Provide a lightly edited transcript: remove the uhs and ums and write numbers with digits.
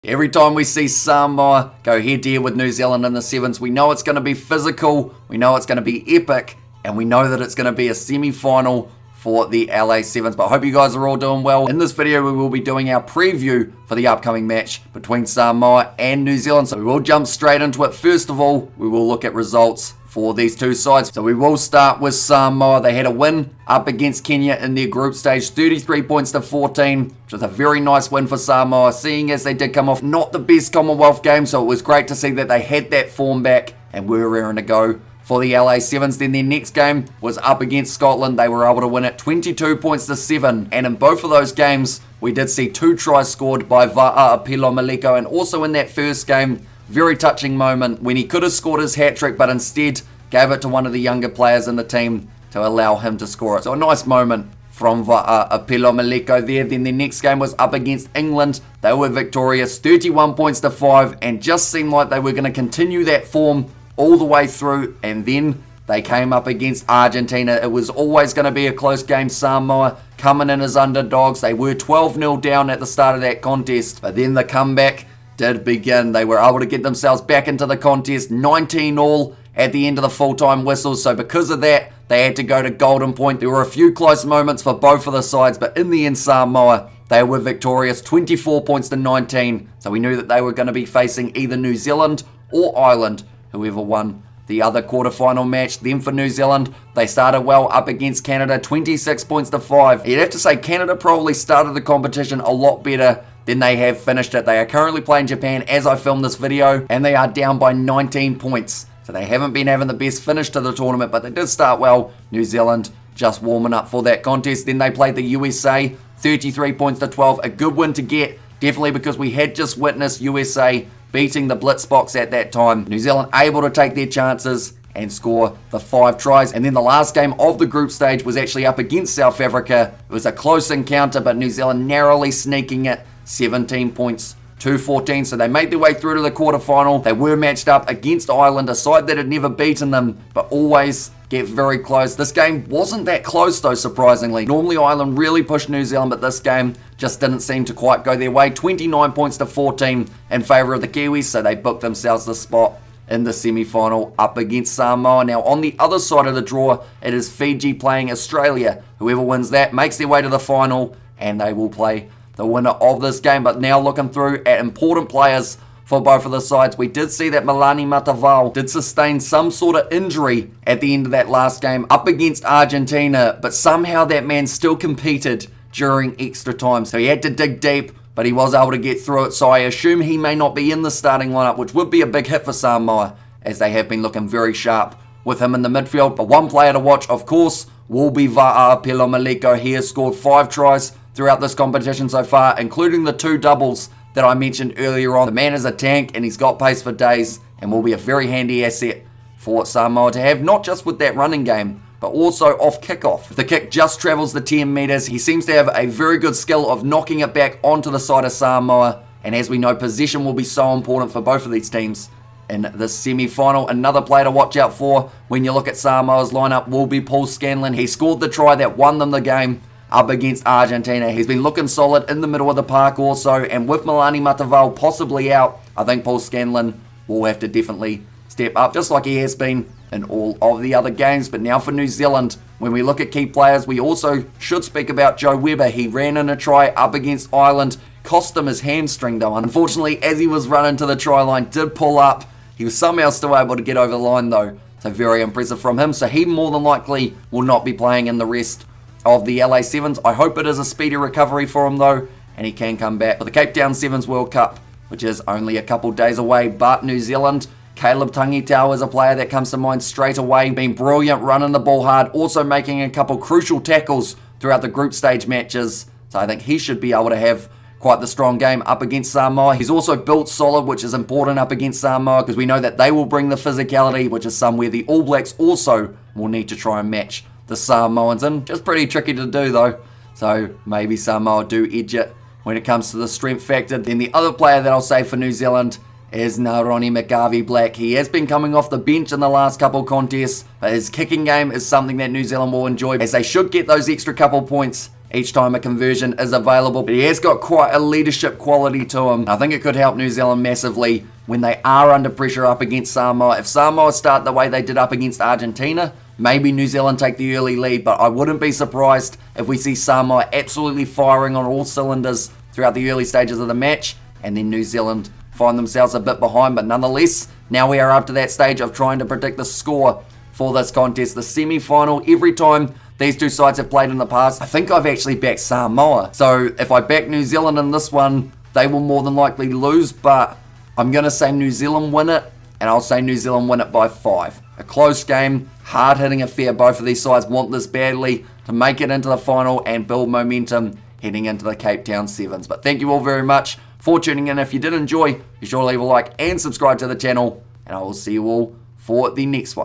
Every time we see Samoa go head-to-head with New Zealand in the sevens, we know it's going to be physical, we know it's going to be epic, and we know that it's going to be a semi-final for the LA Sevens. But I hope you guys are all doing well. In this video, we will be doing our preview for the upcoming match between Samoa and New Zealand. So we will jump straight into it. First of all, we will look at results for these two sides. So we will start with Samoa. They had a win up against Kenya in their group stage, 33 points to 14, which was a very nice win for Samoa, seeing as they did come off not the best Commonwealth game. So it was great to see that they had that form back and were raring to go for the LA Sevens. Then their next game was up against Scotland. They were able to win it 22 points to 7. And in both of those games, we did see 2 tries scored by Va'a-Apelo-Maleko. And also in that first game, very touching moment when he could have scored his hat-trick, but instead gave it to one of the younger players in the team to allow him to score it. So a nice moment from Va'a-Apelo-Maleko there. Then their next game was up against England. They were victorious, 31 points to 5, and just seemed like they were going to continue that form all the way through, and then they came up against Argentina. It was always going to be a close game. Samoa coming in as underdogs. They were 12-0 down at the start of that contest, but then the comeback did begin. They were able to get themselves back into the contest, 19-all at the end of the full-time whistle. So because of that, they had to go to golden point. There were a few close moments for both of the sides, but in the end, Samoa, they were victorious, 24 points to 19. So we knew that they were going to be facing either New Zealand or Ireland, whoever won the other quarterfinal match. Then for New Zealand, they started well up against Canada, 26 points to 5. You'd have to say Canada probably started the competition a lot better than they have finished it. They are currently playing Japan as I film this video, and they are down by 19 points. So they haven't been having the best finish to the tournament, but they did start well. New Zealand just warming up for that contest. Then they played the USA, 33 points to 12. A good win to get, definitely because we had just witnessed USA beating the Blitz box at that time. New Zealand able to take their chances and score the 5 tries. And then the last game of the group stage was actually up against South Africa. It was a close encounter, but New Zealand narrowly sneaking it, 17 points to 14. So they made their way through to the quarterfinal. They were matched up against Ireland, a side that had never beaten them, but always get very close. This game wasn't that close though, surprisingly. Normally Ireland really pushed New Zealand, but this game just didn't seem to quite go their way. 29 points to 14 in favour of the Kiwis, so they booked themselves the spot in the semi-final up against Samoa. Now on the other side of the draw, it is Fiji playing Australia. Whoever wins that makes their way to the final, and they will play the winner of this game. But now looking through at important players for both of the sides, we did see that Melani Matavao did sustain some sort of injury at the end of that last game up against Argentina, but somehow that man still competed during extra time. So he had to dig deep, but he was able to get through it. So I assume he may not be in the starting lineup, which would be a big hit for Samoa, as they have been looking very sharp with him in the midfield. But one player to watch, of course, will be Va'a-Apelo-Maleko. He has scored 5 tries throughout this competition so far, including the 2 doubles that I mentioned earlier on. The man is a tank and he's got pace for days and will be a very handy asset for Samoa to have, not just with that running game, but also off kickoff. If the kick just travels the 10 meters, he seems to have a very good skill of knocking it back onto the side of Samoa. And as we know, possession will be so important for both of these teams in the semi-final. Another player to watch out for when you look at Samoa's lineup will be Paul Scanlon. He scored the try that won them the game up against Argentina. He's been looking solid in the middle of the park also, and with Melani Matavao possibly out, I think Paul Scanlon will have to definitely step up, just like he has been in all of the other games. But now for New Zealand, when we look at key players, we also should speak about Joe Webber. He ran in a try up against Ireland, cost him his hamstring though. Unfortunately, as he was running to the try line, did pull up. He was somehow still able to get over the line though, so very impressive from him. So he more than likely will not be playing in the rest of the LA Sevens. I hope it is a speedy recovery for him though, and he can come back for the Cape Town Sevens World Cup, which is only a couple days away. But New Zealand, Caleb Tangitau is a player that comes to mind straight away. Been brilliant, running the ball hard, also making a couple crucial tackles throughout the group stage matches. So I think he should be able to have quite the strong game up against Samoa. He's also built solid, which is important up against Samoa, because we know that they will bring the physicality, which is somewhere the All Blacks also will need to try and match the Samoans in. Just pretty tricky to do though, so maybe Samoa do edge it when it comes to the strength factor. Then the other player that I'll say for New Zealand is Naroni McGarvey-Black. He has been coming off the bench in the last couple contests, but his kicking game is something that New Zealand will enjoy, as they should get those extra couple points each time a conversion is available. But he has got quite a leadership quality to him. I think it could help New Zealand massively when they are under pressure up against Samoa. If Samoa start the way they did up against Argentina, maybe New Zealand take the early lead, but I wouldn't be surprised if we see Samoa absolutely firing on all cylinders throughout the early stages of the match, and then New Zealand find themselves a bit behind. But nonetheless, now we are up to that stage of trying to predict the score for this contest, the semi-final. Every time these two sides have played in the past, I think I've actually backed Samoa. So if I back New Zealand in this one, they will more than likely lose, but I'm going to say New Zealand win it, and I'll say New Zealand win it by 5. A close game, hard-hitting affair. Both of these sides want this badly to make it into the final and build momentum heading into the Cape Town Sevens. But thank you all very much for tuning in. If you did enjoy, be sure to leave a like and subscribe to the channel, and I will see you all for the next one.